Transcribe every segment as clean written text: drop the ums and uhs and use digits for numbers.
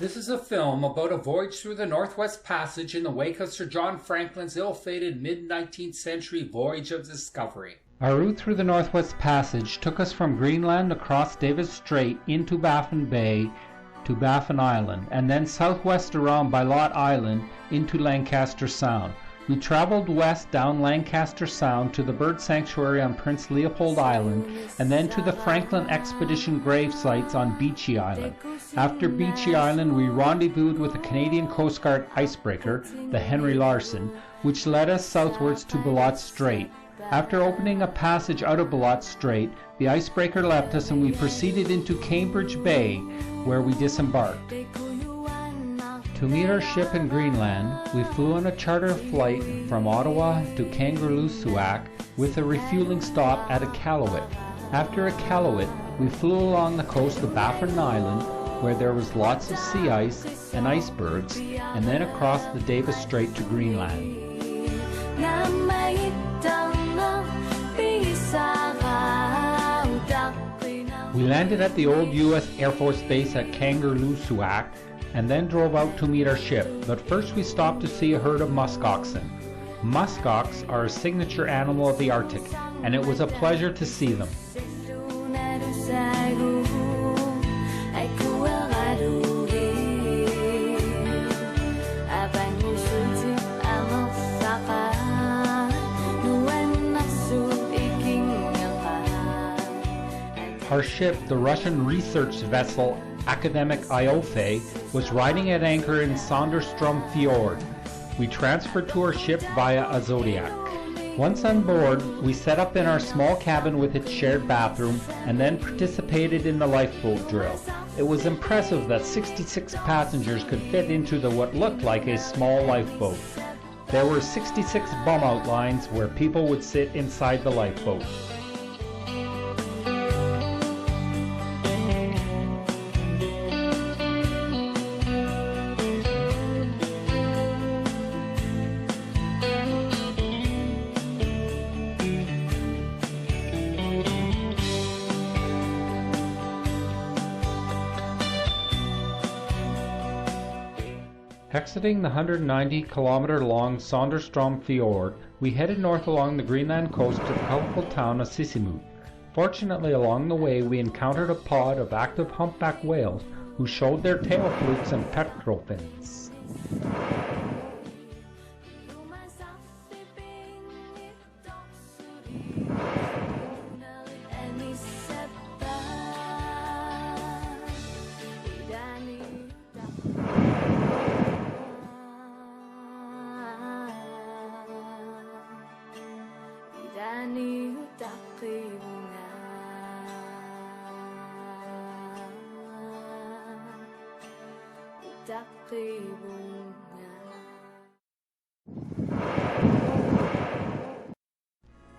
This is a film about a voyage through the Northwest Passage in the wake of Sir John Franklin's ill-fated mid-19th century voyage of discovery. Our route through the Northwest Passage took us from Greenland across Davis Strait into Baffin Bay to Baffin Island, and then southwest around Bellot Island into Lancaster Sound. We traveled west down Lancaster Sound to the bird sanctuary on Prince Leopold Island, and then to the Franklin Expedition gravesites on Beechey Island. After Beechey Island, we rendezvoused with the Canadian Coast Guard icebreaker, the Henry Larsen, which led us southwards to Bellot Strait. After opening a passage out of Bellot Strait, the icebreaker left us and we proceeded into Cambridge Bay, where we disembarked. To meet our ship in Greenland, we flew on a charter flight from Ottawa to Kangerlussuaq with a refueling stop at Iqaluit. After Iqaluit, we flew along the coast of Baffin Island, where there was lots of sea ice and icebergs, and then across the Davis Strait to Greenland. We landed at the old U.S. Air Force Base at Kangerlussuaq and then drove out to meet our ship, but first we stopped to see a herd of musk oxen. Musk ox are a signature animal of the Arctic, and it was a pleasure to see them. Our ship, the Russian research vessel Academic Iofe, was riding at anchor in Sondre Stromfjord. We transferred to our ship via a Zodiac. Once on board, we set up in our small cabin with its shared bathroom and then participated in the lifeboat drill. It was impressive that 66 passengers could fit into what looked like a small lifeboat. There were 66 bum outlines where people would sit inside the lifeboat. Exiting the 190-kilometer-long Sondre Stromfjord, we headed north along the Greenland coast to the colorful town of Sisiumiut. Fortunately, along the way, we encountered a pod of active humpback whales who showed their tail flukes and pectoral fins.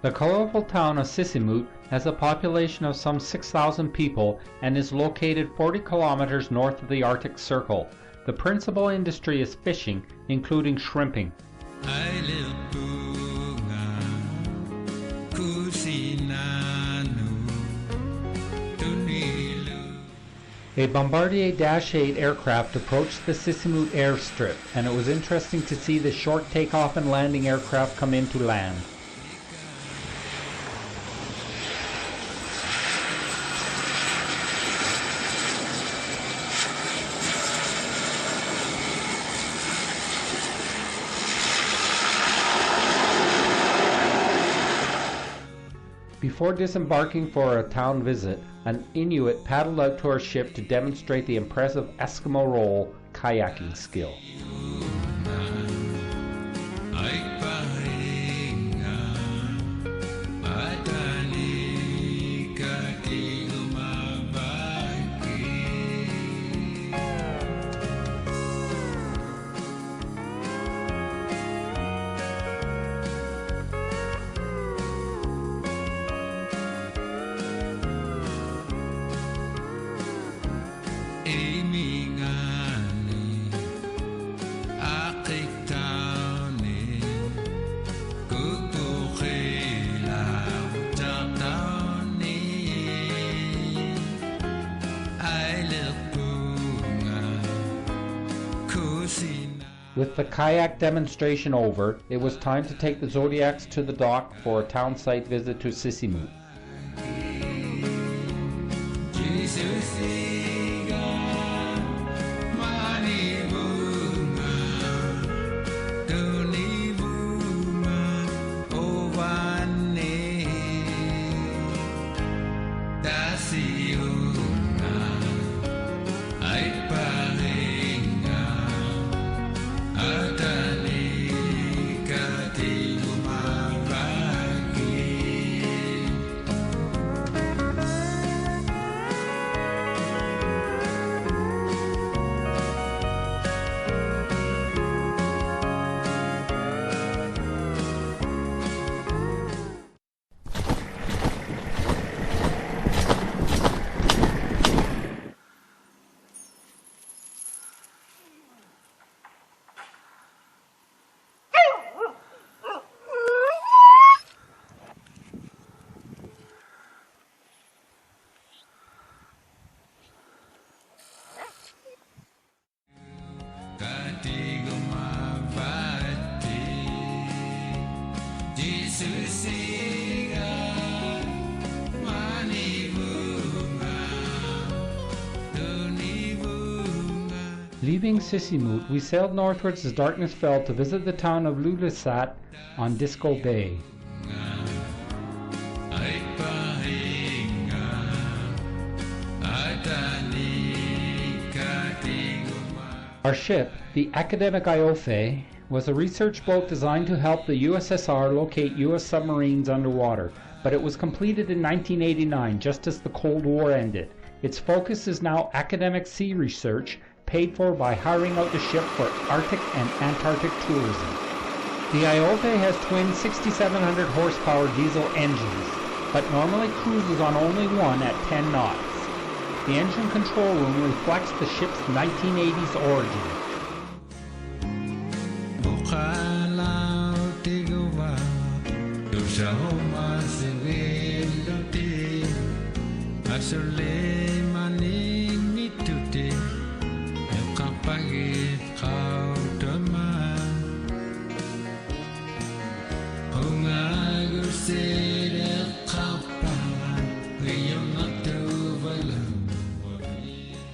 The colorful town of Sisiumiut has a population of some 6,000 people and is located 40 kilometers north of the Arctic Circle. The principal industry is fishing, including shrimping. A Bombardier Dash 8 aircraft approached the Sisiumiut airstrip, and it was interesting to see the short takeoff and landing aircraft come into land. Before disembarking for a town visit, an Inuit paddled out to our ship to demonstrate the impressive Eskimo roll kayaking skill. With the kayak demonstration over, it was time to take the Zodiacs to the dock for a town site visit to Sisiumiut. Leaving Sisiumiut, we sailed northwards as darkness fell to visit the town of Ilulissat on Disko Bay. Our ship, the Academic Iofe, was a research boat designed to help the USSR locate US submarines underwater, but it was completed in 1989, just as the Cold War ended. Its focus is now academic sea research, paid for by hiring out the ship for Arctic and Antarctic tourism. The Iofe has twin 6,700 horsepower diesel engines, but normally cruises on only one at 10 knots. The engine control room reflects the ship's 1980s origin.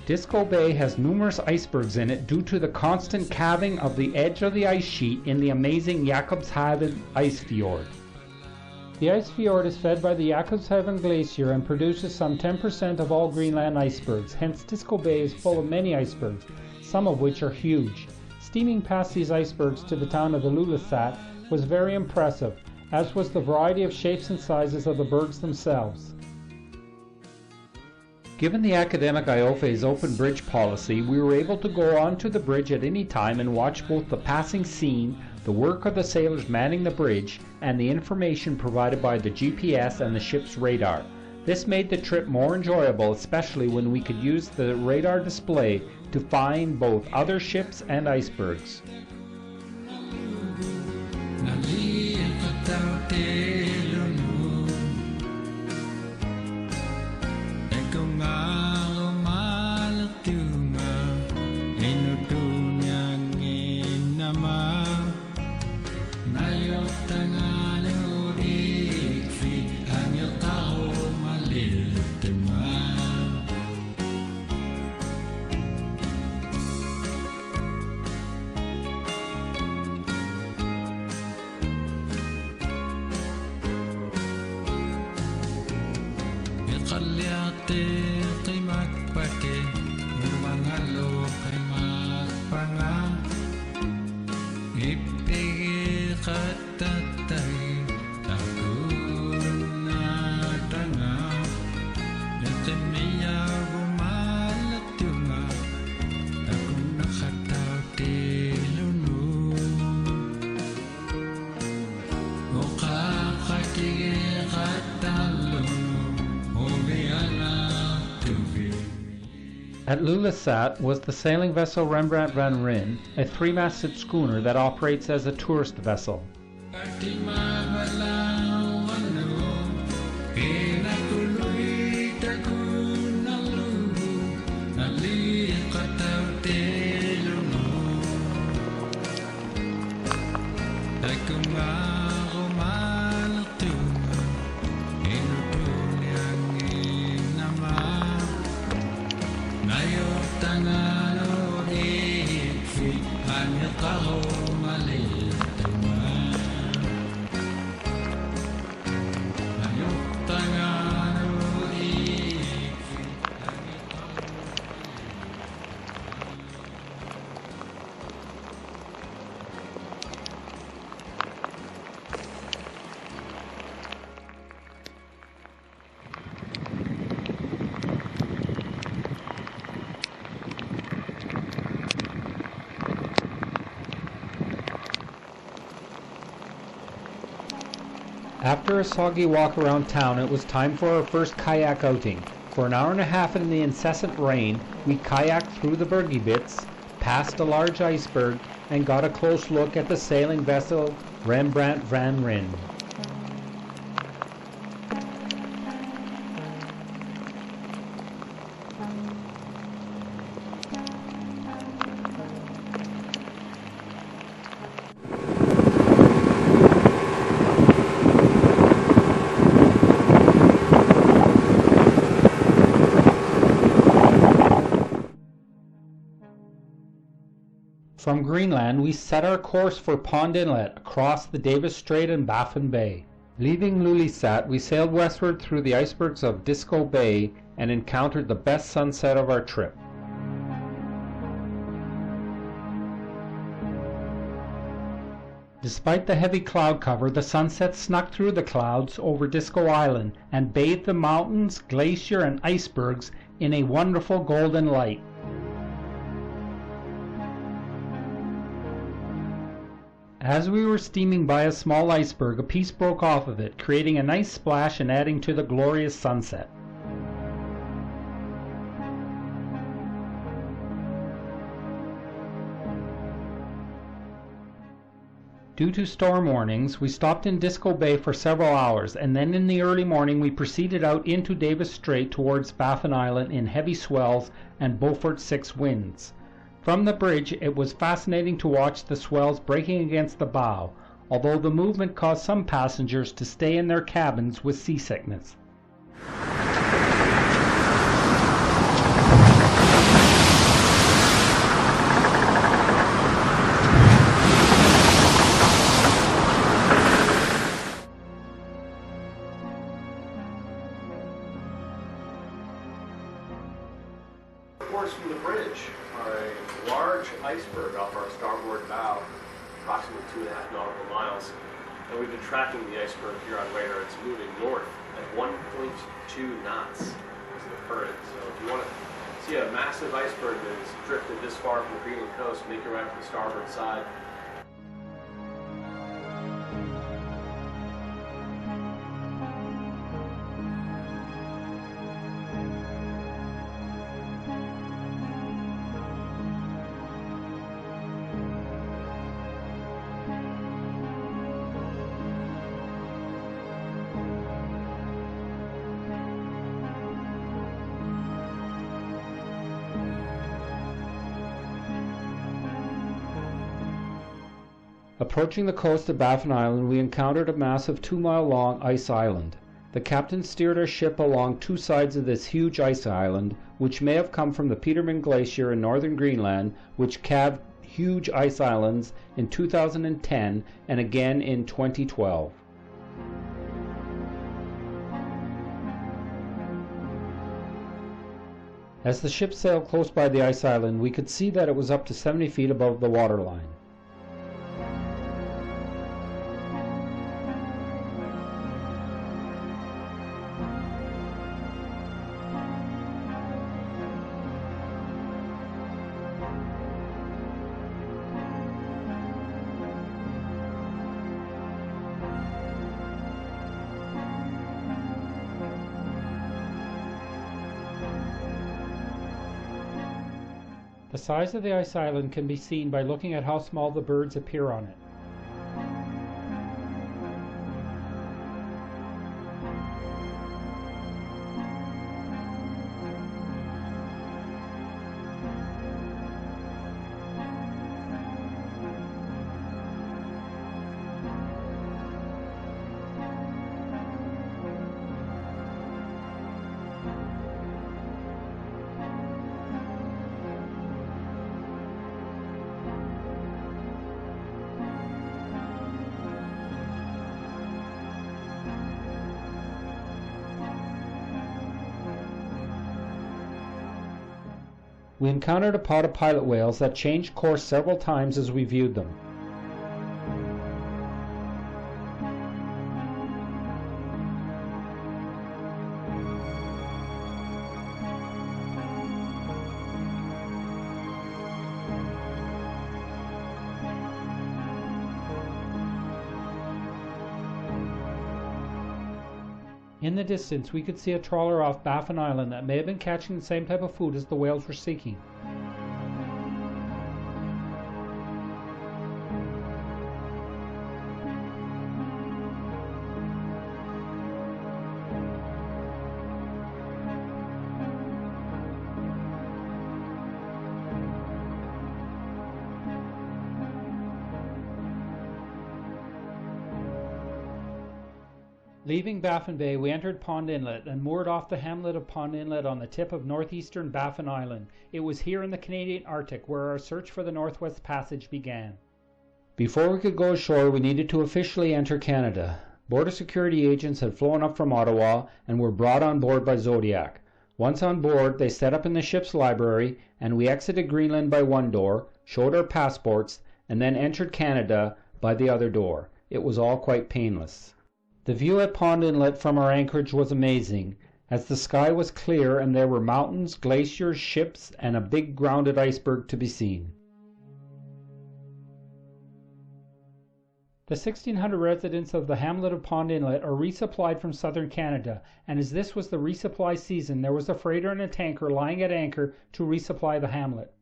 Disko Bay has numerous icebergs in it due to the constant calving of the edge of the ice sheet in the amazing Jacobshavn Icefjord. The Icefjord is fed by the Jacobshavn Glacier and produces some 10% of all Greenland icebergs, hence Disko Bay is full of many icebergs, some of which are huge. Steaming past these icebergs to the town of Ilulissat was very impressive, as was the variety of shapes and sizes of the bergs themselves. Given the Academic Iofe's open bridge policy, we were able to go onto the bridge at any time and watch both the passing scene, the work of the sailors manning the bridge, and the information provided by the GPS and the ship's radar. This made the trip more enjoyable, especially when we could use the radar display to find both other ships and icebergs. At Ilulissat was the sailing vessel Rembrandt van Ryn, a three-masted schooner that operates as a tourist vessel. After a soggy walk around town, it was time for our first kayak outing. For an hour and a half in the incessant rain, we kayaked through the bergy bits, passed a large iceberg, and got a close look at the sailing vessel Rembrandt van Ryn. From Greenland, we set our course for Pond Inlet across the Davis Strait and Baffin Bay. Leaving Ilulissat, we sailed westward through the icebergs of Disko Bay and encountered the best sunset of our trip. Despite the heavy cloud cover, the sunset snuck through the clouds over Disko Island and bathed the mountains, glacier, and icebergs in a wonderful golden light. As we were steaming by a small iceberg, a piece broke off of it, creating a nice splash and adding to the glorious sunset. Due to storm warnings, we stopped in Disko Bay for several hours, and then in the early morning we proceeded out into Davis Strait towards Baffin Island in heavy swells and Beaufort 6 winds. From the bridge, it was fascinating to watch the swells breaking against the bow, although the movement caused some passengers to stay in their cabins with seasickness. Reports from the bridge are a large iceberg off our starboard bow, approximately 2.5 nautical miles, and we've been tracking the iceberg here on radar. It's moving north at 1.2 knots is the current. So if you want to see a massive iceberg that is drifted this far from the Greenland coast, make your way up to the starboard side. Approaching the coast of Baffin Island, we encountered a massive 2-mile-long ice island. The captain steered our ship along two sides of this huge ice island, which may have come from the Petermann Glacier in northern Greenland, which calved huge ice islands in 2010 and again in 2012. As the ship sailed close by the ice island, we could see that it was up to 70 feet above the waterline. The size of the ice island can be seen by looking at how small the birds appear on it. We encountered a pod of pilot whales that changed course several times as we viewed them. In the distance, we could see a trawler off Baffin Island that may have been catching the same type of food as the whales were seeking. Leaving Baffin Bay, we entered Pond Inlet and moored off the hamlet of Pond Inlet on the tip of northeastern Baffin Island. It was here in the Canadian Arctic where our search for the Northwest Passage began. Before we could go ashore, we needed to officially enter Canada. Border security agents had flown up from Ottawa and were brought on board by Zodiac. Once on board, they set up in the ship's library, and we exited Greenland by one door, showed our passports, and then entered Canada by the other door. It was all quite painless. The view at Pond Inlet from our anchorage was amazing, as the sky was clear and there were mountains, glaciers, ships, and a big grounded iceberg to be seen. The 1,600 residents of the hamlet of Pond Inlet are resupplied from southern Canada, and as this was the resupply season, there was a freighter and a tanker lying at anchor to resupply the hamlet.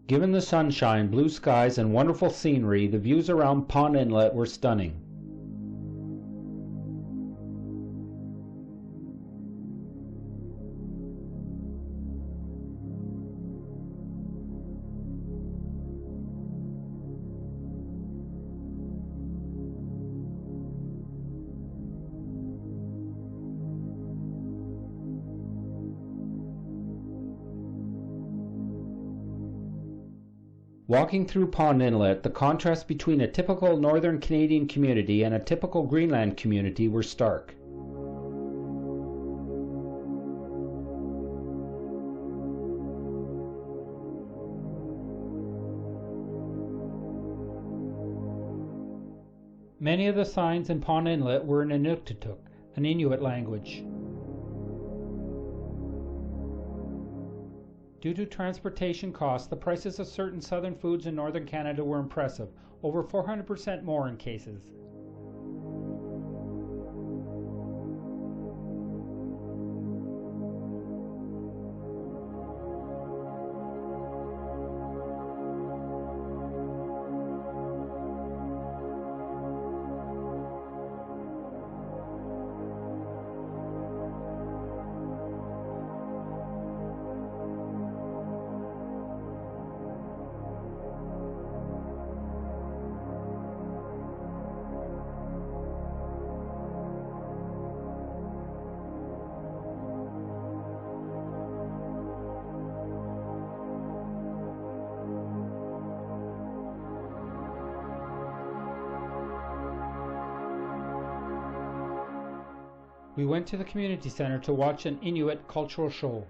Given the sunshine, blue skies, and wonderful scenery, the views around Pond Inlet were stunning. Walking through Pond Inlet, the contrast between a typical northern Canadian community and a typical Greenland community were stark. Many of the signs in Pond Inlet were in Inuktitut, an Inuit language. Due to transportation costs, the prices of certain southern foods in northern Canada were impressive, over 400% more in cases. We went to the community center to watch an Inuit cultural show.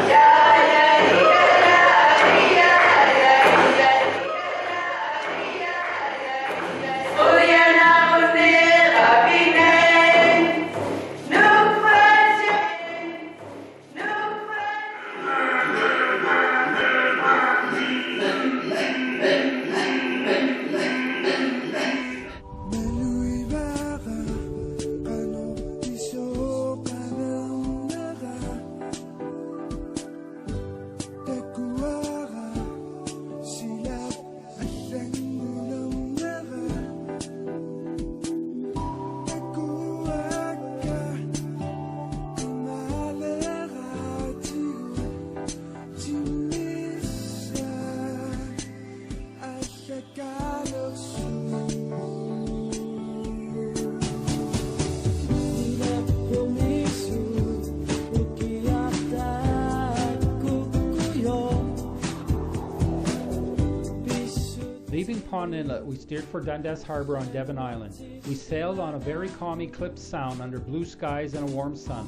Yeah, yeah, yeah. Jacobshavn Inlet, we steered for Dundas Harbour on Devon Island. We sailed on a very calm Eclipse Sound under blue skies and a warm sun.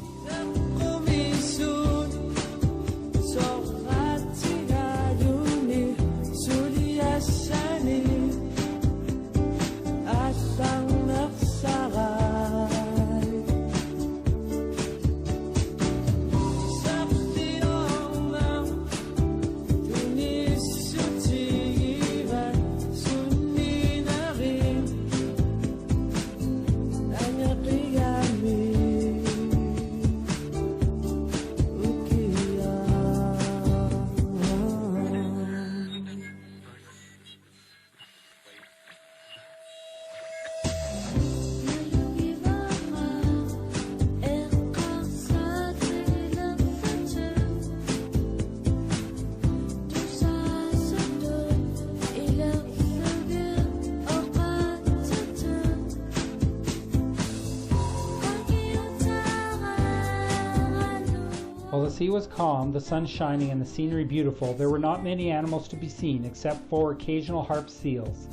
While the sea was calm, the sun shining, and the scenery beautiful, there were not many animals to be seen except for occasional harp seals.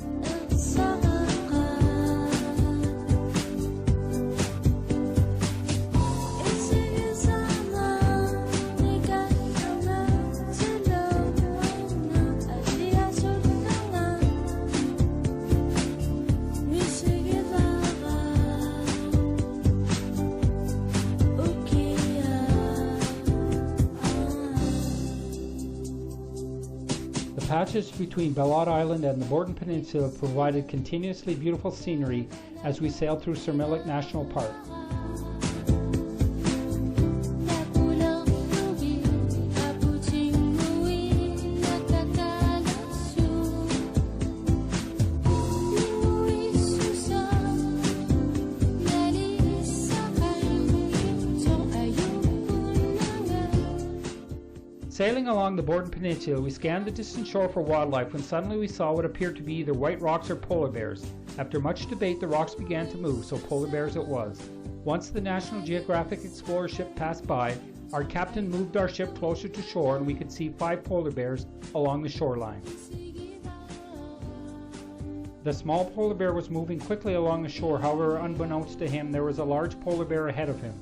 The patches between Bellot Island and the Borden Peninsula provided continuously beautiful scenery as we sailed through Sisiumiut National Park. Sailing along the Borden Peninsula, we scanned the distant shore for wildlife when suddenly we saw what appeared to be either white rocks or polar bears. After much debate, the rocks began to move, so polar bears it was. Once the National Geographic Explorer ship passed by, our captain moved our ship closer to shore and we could see 5 polar bears along the shoreline. The small polar bear was moving quickly along the shore, however, unbeknownst to him, there was a large polar bear ahead of him.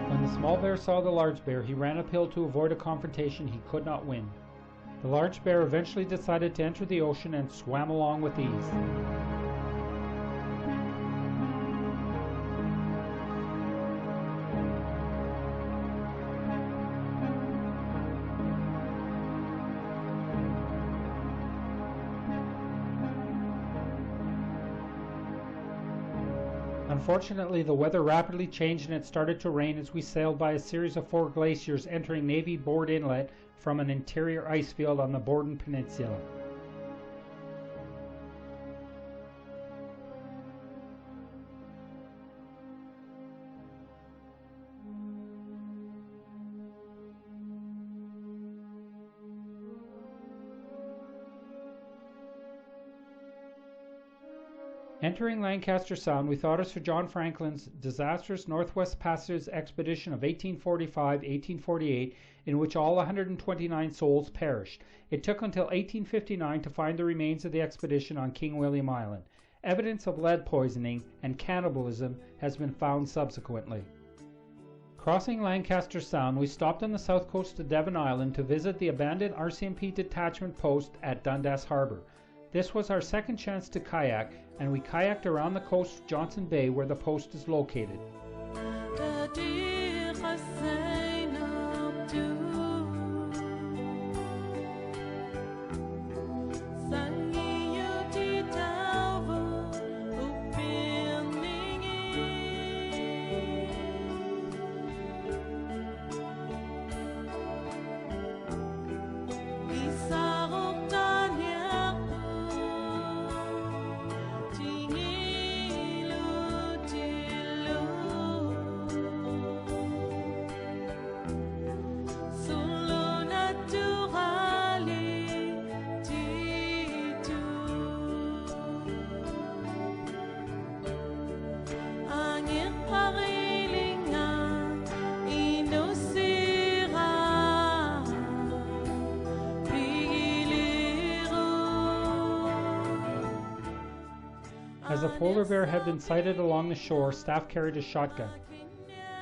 When the small bear saw the large bear, he ran uphill to avoid a confrontation he could not win. The large bear eventually decided to enter the ocean and swam along with ease. Unfortunately, the weather rapidly changed and it started to rain as we sailed by a series of 4 glaciers entering Navy Board Inlet from an interior ice field on the Borden Peninsula. Entering Lancaster Sound, we thought of Sir John Franklin's disastrous Northwest Passage expedition of 1845-1848, in which all 129 souls perished. It took until 1859 to find the remains of the expedition on King William Island. Evidence of lead poisoning and cannibalism has been found subsequently. Crossing Lancaster Sound, we stopped on the south coast of Devon Island to visit the abandoned RCMP detachment post at Dundas Harbour. This was our second chance to kayak, and we kayaked around the coast of Johnson Bay where the post is located. As a polar bear had been sighted along the shore, staff carried a shotgun.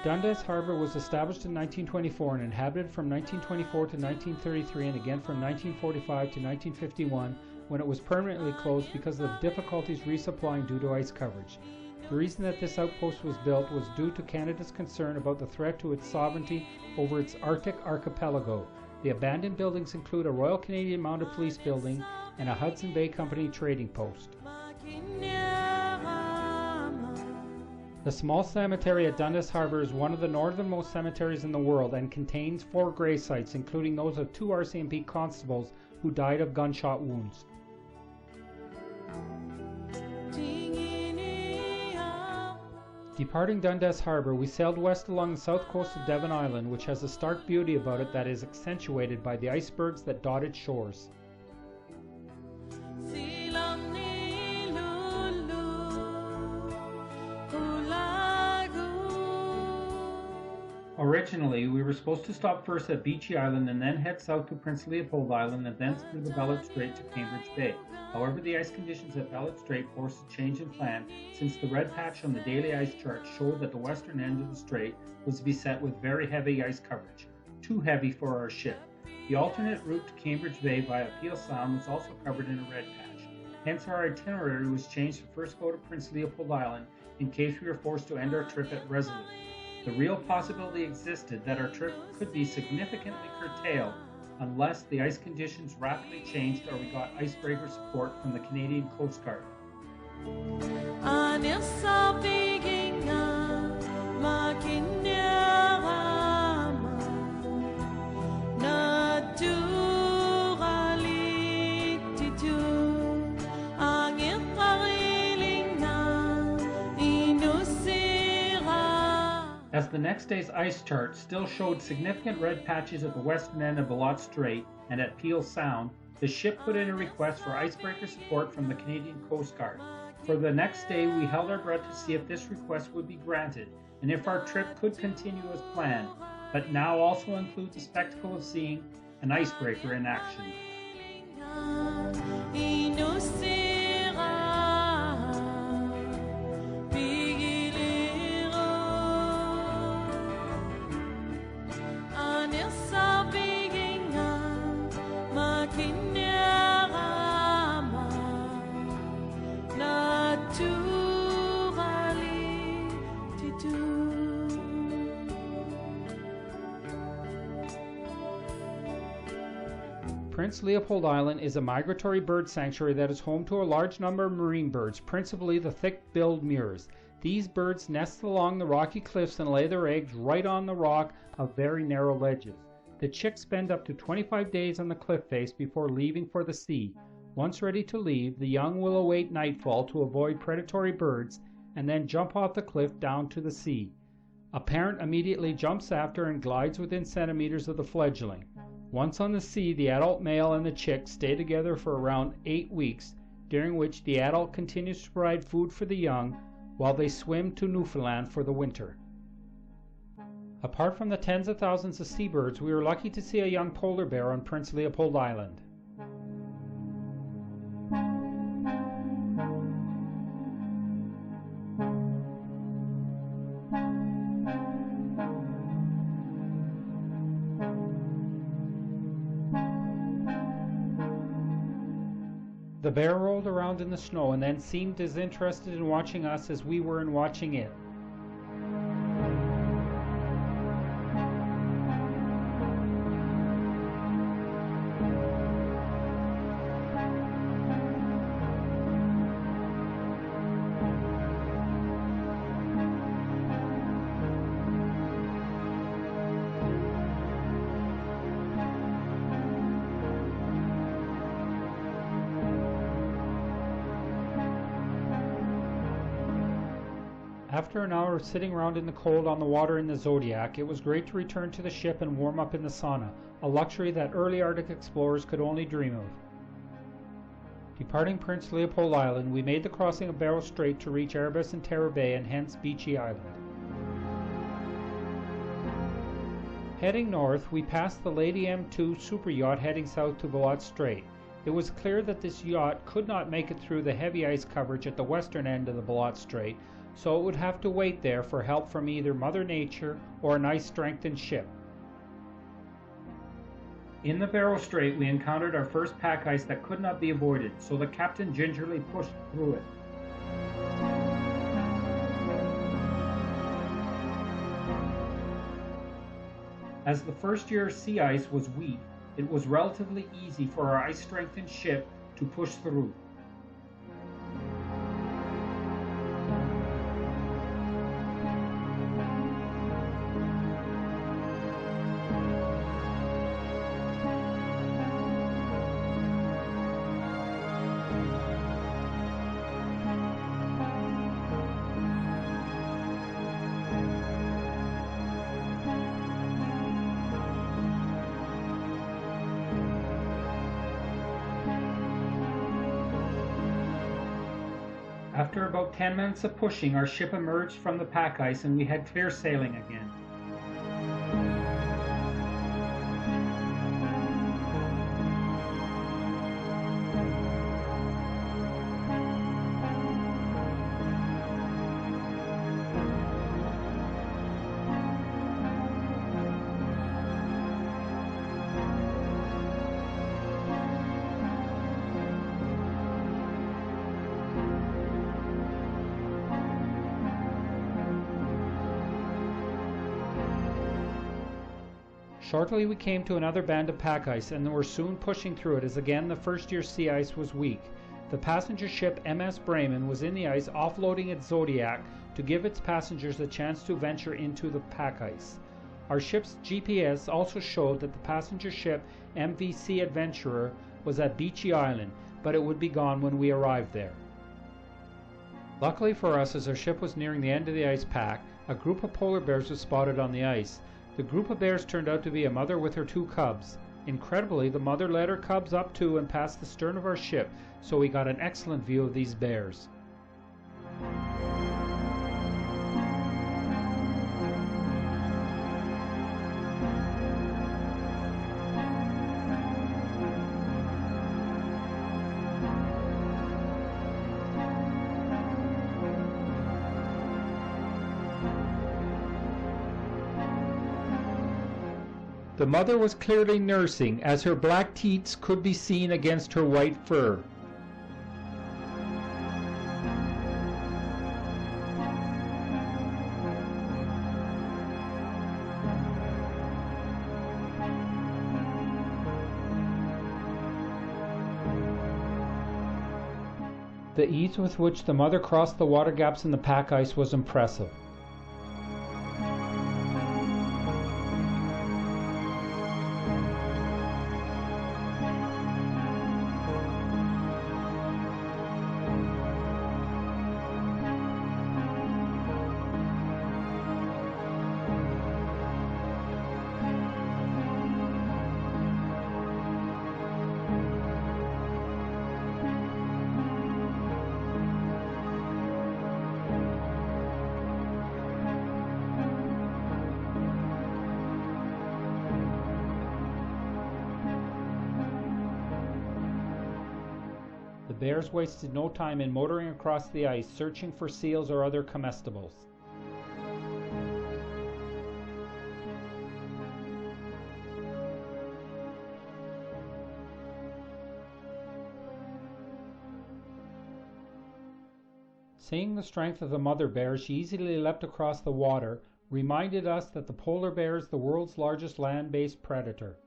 Dundas Harbour was established in 1924 and inhabited from 1924 to 1933 and again from 1945 to 1951, when it was permanently closed because of difficulties resupplying due to ice coverage. The reason that this outpost was built was due to Canada's concern about the threat to its sovereignty over its Arctic archipelago. The abandoned buildings include a Royal Canadian Mounted Police building and a Hudson Bay Company trading post. The small cemetery at Dundas Harbour is one of the northernmost cemeteries in the world and contains 4 grave sites, including those of 2 RCMP constables who died of gunshot wounds. Departing Dundas Harbour, we sailed west along the south coast of Devon Island, which has a stark beauty about it that is accentuated by the icebergs that dot its shores. Originally, we were supposed to stop first at Beechey Island and then head south to Prince Leopold Island and thence through the Bellot Strait to Cambridge Bay. However, the ice conditions at Bellot Strait forced a change in plan, since the red patch on the daily ice chart showed that the western end of the strait was beset with very heavy ice coverage, too heavy for our ship. The alternate route to Cambridge Bay via Peel Sound was also covered in a red patch. Hence, our itinerary was changed to first go to Prince Leopold Island in case we were forced to end our trip at Resolute. The real possibility existed that our trip could be significantly curtailed unless the ice conditions rapidly changed or we got icebreaker support from the Canadian Coast Guard. As the next day's ice chart still showed significant red patches at the western end of Bellot Strait and at Peel Sound, the ship put in a request for icebreaker support from the Canadian Coast Guard. For the next day, we held our breath to see if this request would be granted and if our trip could continue as planned, but now also include the spectacle of seeing an icebreaker in action. Prince Leopold Island is a migratory bird sanctuary that is home to a large number of marine birds, principally the thick-billed murres. These birds nest along the rocky cliffs and lay their eggs right on the rock of very narrow ledges. The chicks spend up to 25 days on the cliff face before leaving for the sea. Once ready to leave, the young will await nightfall to avoid predatory birds and then jump off the cliff down to the sea. A parent immediately jumps after and glides within centimeters of the fledgling. Once on the sea, the adult male and the chick stay together for around 8 weeks, during which the adult continues to provide food for the young while they swim to Newfoundland for the winter. Apart from the tens of thousands of seabirds, we were lucky to see a young polar bear on Prince Leopold Island. The bear rolled around in the snow and then seemed as interested in watching us as we were in watching it. After an hour of sitting around in the cold on the water in the Zodiac, it was great to return to the ship and warm up in the sauna, a luxury that early Arctic explorers could only dream of. Departing Prince Leopold Island, we made the crossing of Bellot Strait to reach Erebus and Terror Bay and hence Beechey Island. Heading north, we passed the Lady M2 super yacht heading south to Bellot Strait. It was clear that this yacht could not make it through the heavy ice coverage at the western end of the Bellot Strait, so it would have to wait there for help from either Mother Nature or an ice-strengthened ship. In the Bellot Strait, we encountered our first pack ice that could not be avoided, so the captain gingerly pushed through it. As the first year sea ice was weak, it was relatively easy for our ice-strengthened ship to push through. After about 10 minutes of pushing, our ship emerged from the pack ice and we had clear sailing again. Shortly we came to another band of pack ice and were soon pushing through it as again the first year sea ice was weak. The passenger ship MS Bremen was in the ice offloading its Zodiac to give its passengers a chance to venture into the pack ice. Our ship's GPS also showed that the passenger ship MVC Adventurer was at Beechey Island, but it would be gone when we arrived there. Luckily for us, as our ship was nearing the end of the ice pack, a group of polar bears was spotted on the ice. The group of bears turned out to be a mother with her 2 cubs. Incredibly, the mother led her cubs up to and past the stern of our ship, so we got an excellent view of these bears. The mother was clearly nursing, as her black teats could be seen against her white fur. The ease with which the mother crossed the water gaps in the pack ice was impressive. The bears wasted no time in motoring across the ice, searching for seals or other comestibles. Seeing the strength of the mother bear, she easily leapt across the water, reminded us that the polar bear is the world's largest land-based predator.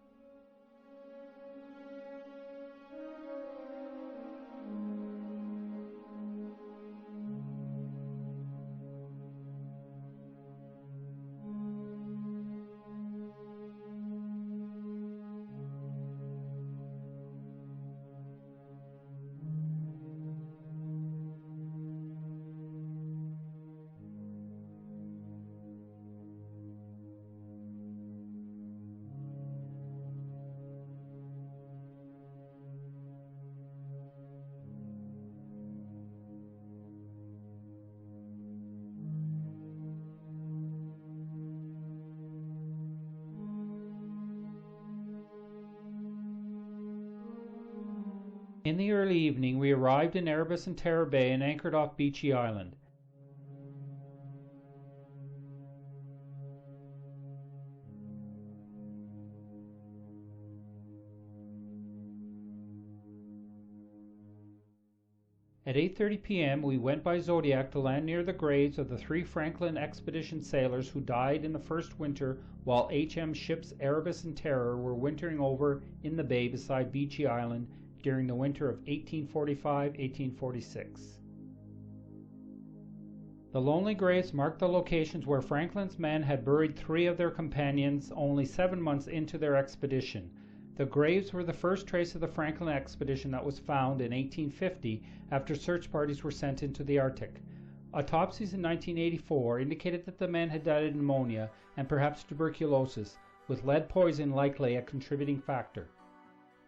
In the early evening we arrived in Erebus and Terror Bay and anchored off Beechey Island. At 8:30 p.m. we went by Zodiac to land near the graves of the 3 Franklin expedition sailors who died in the first winter while HM ships Erebus and Terror were wintering over in the bay beside Beechey Island during the winter of 1845-1846. The lonely graves marked the locations where Franklin's men had buried 3 of their companions only 7 months into their expedition. The graves were the first trace of the Franklin expedition that was found in 1850 after search parties were sent into the Arctic. Autopsies in 1984 indicated that the men had died of pneumonia and perhaps tuberculosis, with lead poison likely a contributing factor.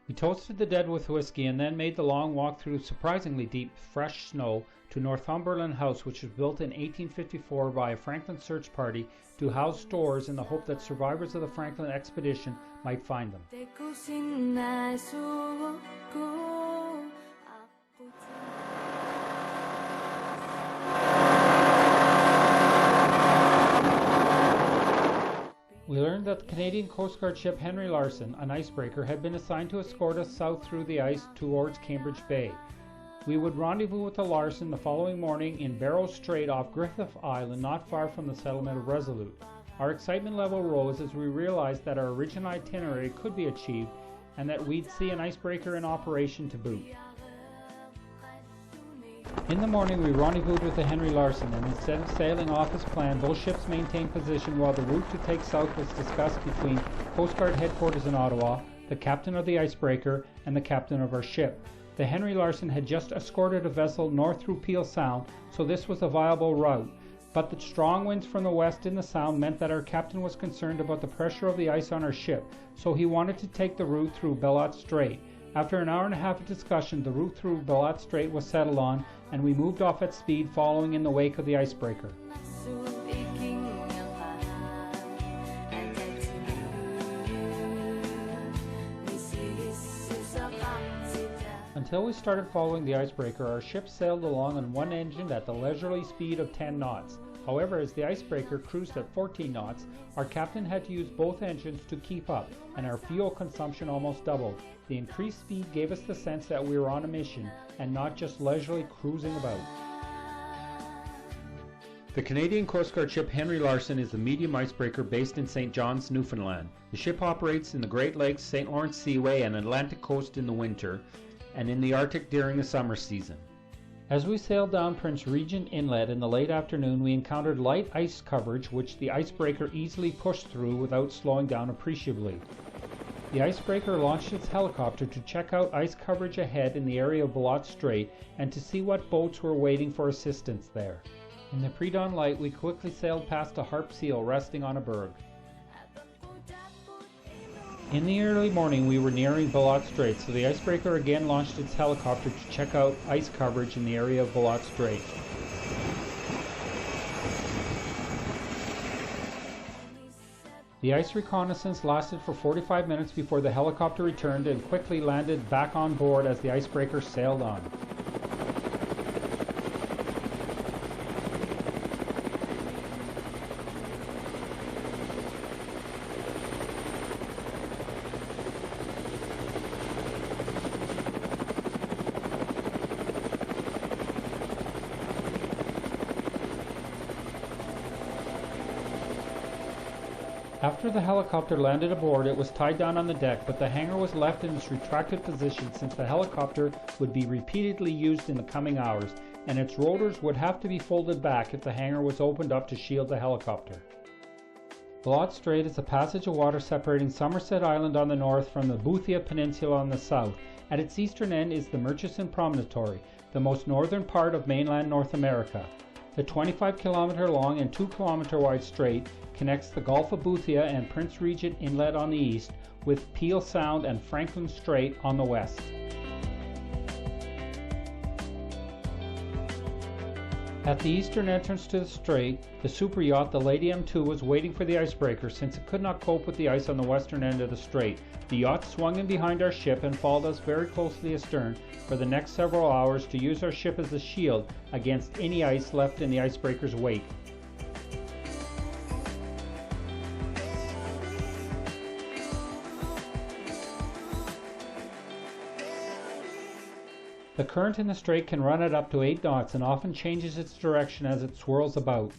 We toasted the dead with whiskey and then made the long walk through surprisingly deep, fresh snow to Northumberland House, which was built in 1854 by a Franklin search party to house stores in the hope that survivors of the Franklin expedition might find them. We learned that the Canadian Coast Guard ship Henry Larsen, an icebreaker, had been assigned to escort us south through the ice towards Cambridge Bay. We would rendezvous with the Larsen the following morning in Bellot Strait off Griffith Island, not far from the settlement of Resolute. Our excitement level rose as we realized that our original itinerary could be achieved and that we'd see an icebreaker in operation to boot. In the morning we rendezvoused with the Henry Larsen, and instead of sailing off as planned, both ships maintained position while the route to take south was discussed between Coast Guard headquarters in Ottawa, the captain of the icebreaker, and the captain of our ship. The Henry Larsen had just escorted a vessel north through Peel Sound, so this was a viable route, but the strong winds from the west in the sound meant that our captain was concerned about the pressure of the ice on our ship, so he wanted to take the route through Bellot Strait. After an hour and a half of discussion, the route through Bellot Strait was settled on, and we moved off at speed following in the wake of the icebreaker. Until we started following the icebreaker, our ship sailed along on one engine at the leisurely speed of 10 knots. However, as the icebreaker cruised at 14 knots, our captain had to use both engines to keep up, and our fuel consumption almost doubled. The increased speed gave us the sense that we were on a mission, and not just leisurely cruising about. The Canadian Coast Guard ship Henry Larsen is a medium icebreaker based in St. John's, Newfoundland. The ship operates in the Great Lakes, St. Lawrence Seaway, and Atlantic coast in the winter, and in the Arctic during the summer season. As we sailed down Prince Regent Inlet in the late afternoon, we encountered light ice coverage which the icebreaker easily pushed through without slowing down appreciably. The icebreaker launched its helicopter to check out ice coverage ahead in the area of Bellot Strait and to see what boats were waiting for assistance there. In the pre-dawn light, we quickly sailed past a harp seal resting on a berg. In the early morning we were nearing Bellot Strait, so the icebreaker again launched its helicopter to check out ice coverage in the area of Bellot Strait. The ice reconnaissance lasted for 45 minutes before the helicopter returned and quickly landed back on board as the icebreaker sailed on. After the helicopter landed aboard, it was tied down on the deck, but the hangar was left in its retracted position since the helicopter would be repeatedly used in the coming hours, and its rotors would have to be folded back if the hangar was opened up to shield the helicopter. Bellot Strait is a passage of water separating Somerset Island on the north from the Boothia Peninsula on the south. At its eastern end is the Murchison Promontory, the most northern part of mainland North America. The 25-kilometer long and 2-kilometer wide strait connects the Gulf of Boothia and Prince Regent Inlet on the east with Peel Sound and Franklin Strait on the west. At the eastern entrance to the strait, the super yacht, the Lady M2, was waiting for the icebreaker since it could not cope with the ice on the western end of the strait. The yacht swung in behind our ship and followed us very closely astern for the next several hours to use our ship as a shield against any ice left in the icebreaker's wake. The current in the strait can run at up to 8 knots and often changes its direction as it swirls about.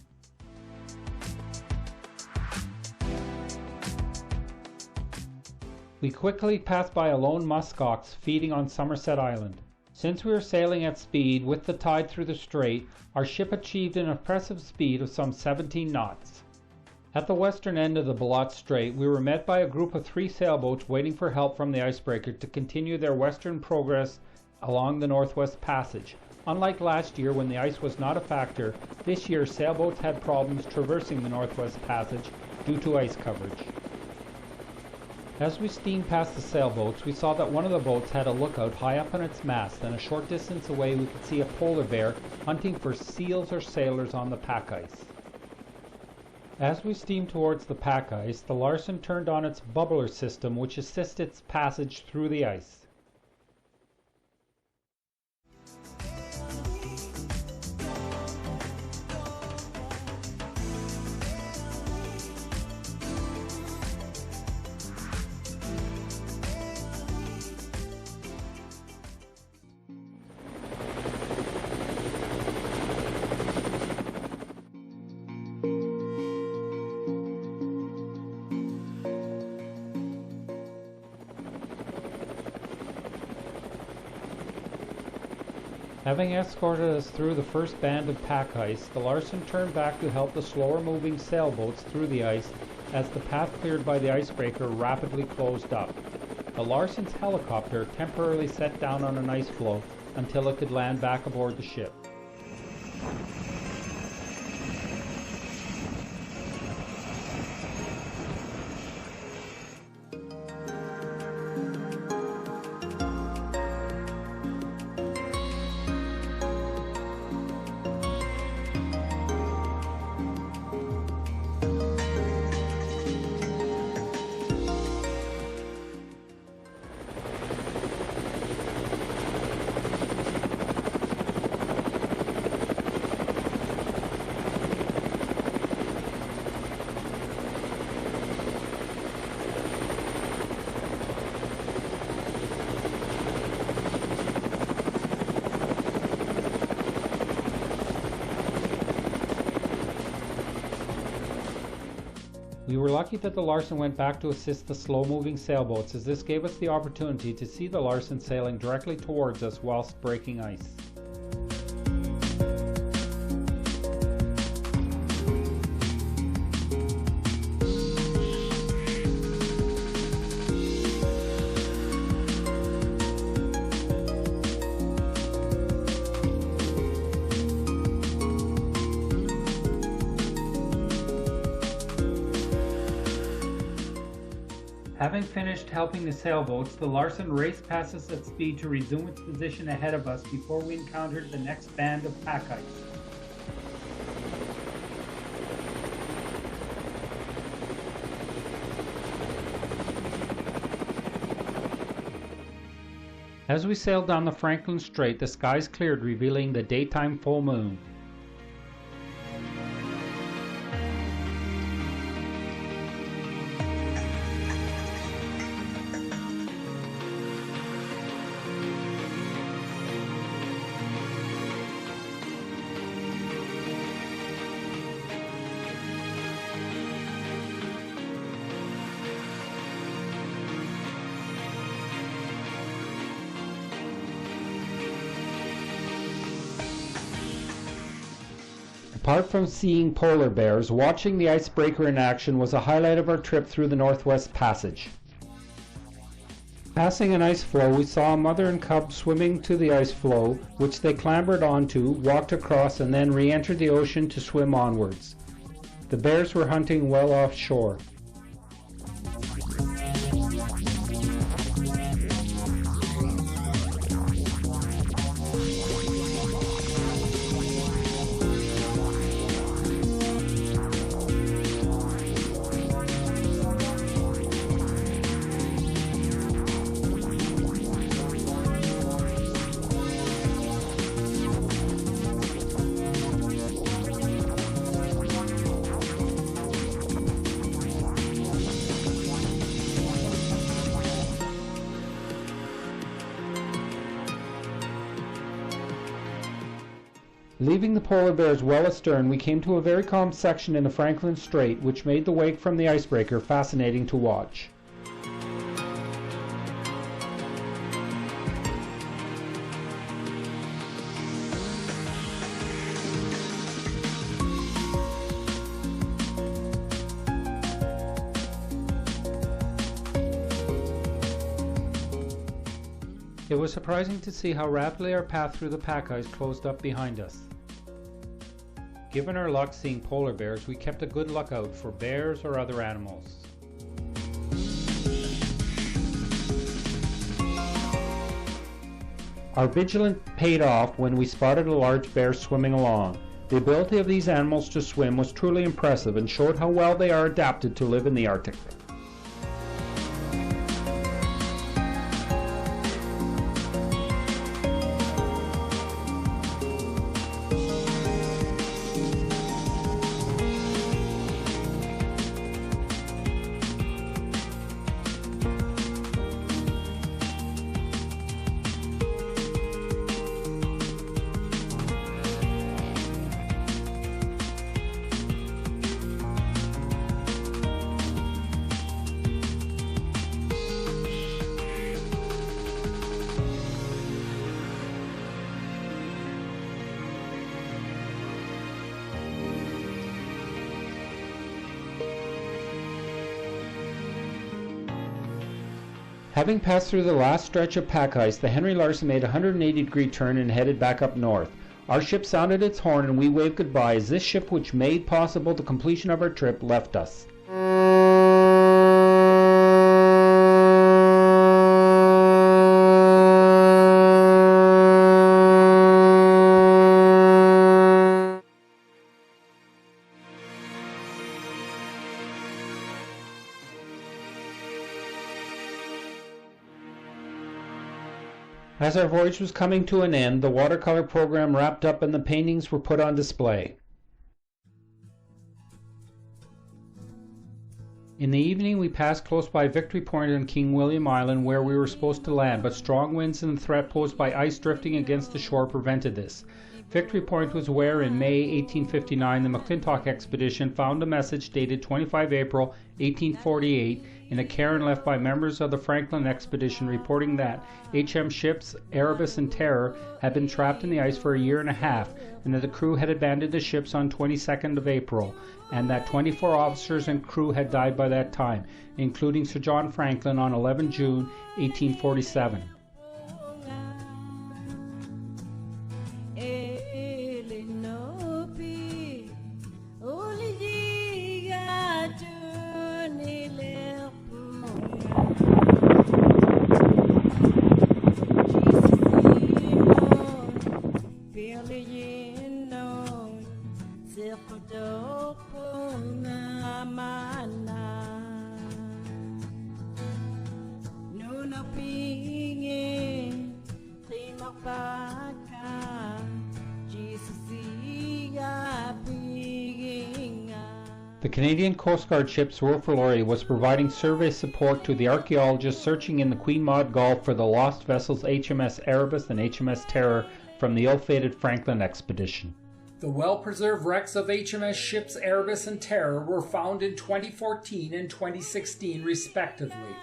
We quickly passed by a lone muskox feeding on Somerset Island. Since we were sailing at speed with the tide through the strait, our ship achieved an impressive speed of some 17 knots. At the western end of the Bellot Strait, we were met by a group of 3 sailboats waiting for help from the icebreaker to continue their western progress along the Northwest Passage. Unlike last year when the ice was not a factor, this year sailboats had problems traversing the Northwest Passage due to ice coverage. As we steamed past the sailboats, we saw that one of the boats had a lookout high up on its mast, and a short distance away we could see a polar bear hunting for seals or sailors on the pack ice. As we steamed towards the pack ice, the Larsen turned on its bubbler system, which assists its passage through the ice. Having escorted us through the first band of pack ice, the Larsen turned back to help the slower moving sailboats through the ice as the path cleared by the icebreaker rapidly closed up. The Larsen's helicopter temporarily set down on an ice floe until it could land back aboard the ship. We were lucky that the Larsen went back to assist the slow-moving sailboats, as this gave us the opportunity to see the Larsen sailing directly towards us whilst breaking ice. Having finished helping the sailboats, the Larsen raced past us at speed to resume its position ahead of us before we encountered the next band of pack ice. As we sailed down the Franklin Strait, the skies cleared, revealing the daytime full moon. Apart from seeing polar bears, watching the icebreaker in action was a highlight of our trip through the Northwest Passage. Passing an ice floe, we saw a mother and cub swimming to the ice floe, which they clambered onto, walked across, and then re-entered the ocean to swim onwards. The bears were hunting well offshore. Leaving the polar bears well astern, we came to a very calm section in the Franklin Strait, which made the wake from the icebreaker fascinating to watch. It was surprising to see how rapidly our path through the pack ice closed up behind us. Given our luck seeing polar bears, we kept a good lookout for bears or other animals. Our vigilance paid off when we spotted a large bear swimming along. The ability of these animals to swim was truly impressive and showed how well they are adapted to live in the Arctic. Having passed through the last stretch of pack ice, the Henry Larsen made a 180-degree turn and headed back up north. Our ship sounded its horn and we waved goodbye as this ship, which made possible the completion of our trip, left us. As our voyage was coming to an end, the watercolor program wrapped up and the paintings were put on display. In the evening we passed close by Victory Point on King William Island, where we were supposed to land, but strong winds and the threat posed by ice drifting against the shore prevented this. Victory Point was where in May 1859 the McClintock expedition found a message dated 25 April 1848 in a cairn left by members of the Franklin expedition reporting that HM ships Erebus and Terror had been trapped in the ice for a year and a half, and that the crew had abandoned the ships on 22nd of April, and that 24 officers and crew had died by that time, including Sir John Franklin on 11 June 1847. The Canadian Coast Guard ship Wolf Laurie was providing survey support to the archaeologists searching in the Queen Maud Gulf for the lost vessels HMS Erebus and HMS Terror from the ill-fated Franklin expedition. The well-preserved wrecks of HMS ships Erebus and Terror were found in 2014 and 2016 respectively.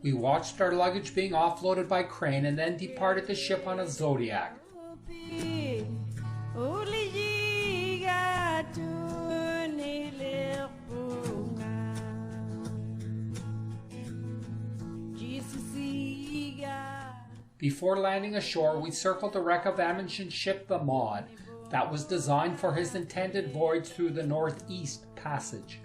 We watched our luggage being offloaded by crane and then departed the ship on a Zodiac. Before landing ashore, we circled the wreck of Amundsen's ship the Maud, that was designed for his intended voyage through the Northeast Passage.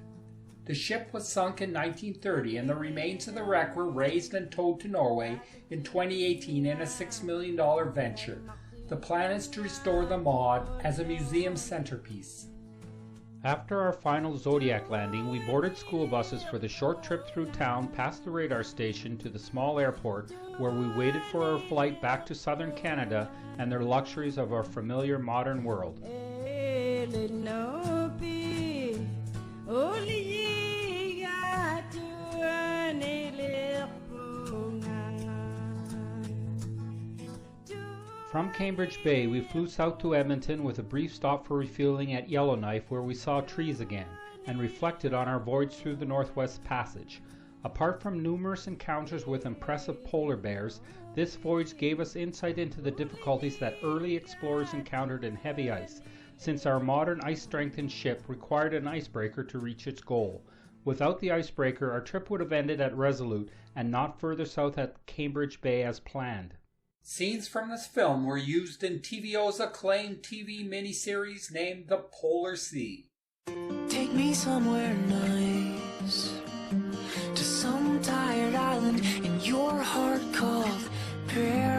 The ship was sunk in 1930 and the remains of the wreck were raised and towed to Norway in 2018 in a $6 million venture. The plan is to restore the Maud as a museum centerpiece. After our final Zodiac landing, we boarded school buses for the short trip through town past the radar station to the small airport where we waited for our flight back to southern Canada and the luxuries of our familiar modern world. From Cambridge Bay, we flew south to Edmonton with a brief stop for refueling at Yellowknife where we saw trees again and reflected on our voyage through the Northwest Passage. Apart from numerous encounters with impressive polar bears, this voyage gave us insight into the difficulties that early explorers encountered in heavy ice, since our modern ice-strengthened ship required an icebreaker to reach its goal. Without the icebreaker, our trip would have ended at Resolute and not further south at Cambridge Bay as planned. Scenes from this film were used in TVO's acclaimed TV miniseries named The Polar Sea. Take me somewhere nice, to some tired island in your heart called paradise.